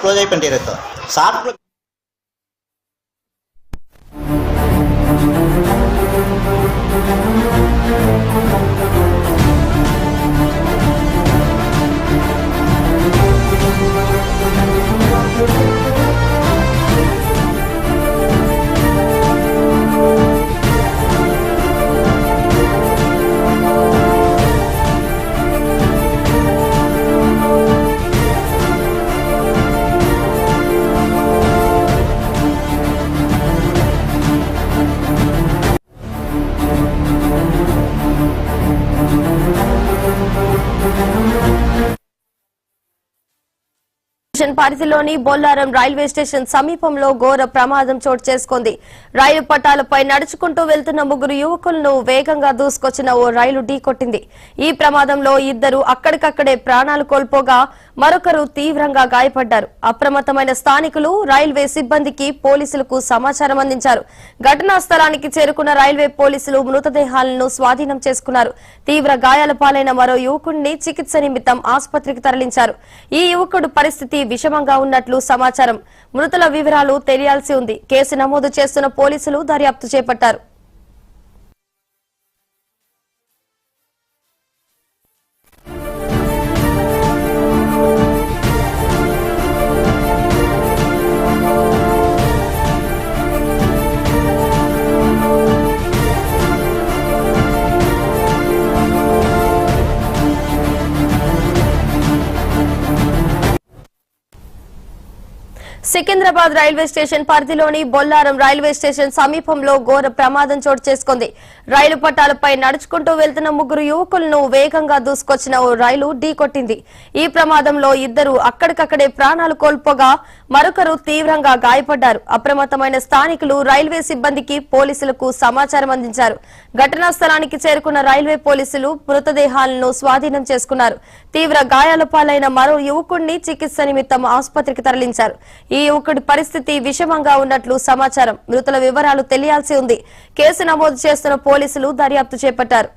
Close అయిపోయింది ఈరోజు soft పరిధిలోని బొల్లారం రైల్వే స్టేషన్ సమీపంలో ఘోర ప్రమాదం చోటు చేసుకుంది. రైలు పట్టాలపై నడుచుకుంటూ వెళ్తున్న ముగ్గురు యువకులను వేగంగా దూసుకొచ్చిన ఓ రైలు ఢీకొట్టింది. ఈ ప్రమాదంలో ఇద్దరు అక్కడికక్కడే ప్రాణాలు కోల్పోగా మరొకరు తీవ్రంగా గాయపడ్డారు. అప్రమత్తమైన స్థానికులు రైల్వే సిబ్బందికి పోలీసులకు సమాచారం అందించారు. ఘటనా స్థలానికి చేరుకున్న రైల్వే పోలీసులు మృతదేహాలను స్వాధీనం చేసుకున్నారు. తీవ్ర గాయాల పాలైన మరో యువకుడిని చికిత్స నిమిత్తం ఆసుపత్రికి తరలించారు. ఈ యువకుడు పరిస్థితి విషమంగా ఉన్నట్లు సమాచారం. మృతుల వివరాలు తెలియాల్సి ఉంది. కేసు నమోదు చేస్తున్న పోలీసులు దర్యాప్తు చేపట్టారు. సికింద్రాబాద్ రైల్వే స్టేషన్ పరిధిలోని బొల్లారం రైల్వే స్టేషన్ సమీపంలో ఘోర ప్రమాదం చోటు చేసుకుంది. రైలు పట్టాలపై నడుచుకుంటూ వెళ్తున్న ముగ్గురు యువకులను వేగంగా దూసుకొచ్చిన ఓ రైలు ఢీకొట్టింది. ఈ ప్రమాదంలో ఇద్దరు అక్కడికక్కడే ప్రాణాలు కోల్పోగా మరొకరు తీవ్రంగా గాయపడ్డారు. అప్రమత్తమైన స్థానికులు రైల్వే సిబ్బందికి పోలీసులకు సమాచారం అందించారు. ఘటనా స్థలానికి చేరుకున్న రైల్వే పోలీసులు మృతదేహాలను స్వాధీనం చేసుకున్నారు. తీవ్ర గాయాల పాలైన మరో యువకుడిని చికిత్స నిమిత్తం ఆసుపత్రికి తరలించారు. ఈ యువకుడి పరిస్థితి విషమంగా ఉన్నట్లు సమాచారం. మృతుల వివరాలు తెలియాల్సి ఉంది. కేసు నమోదు చేస్తున్న పోలీసులు దర్యాప్తు చేపట్టారు.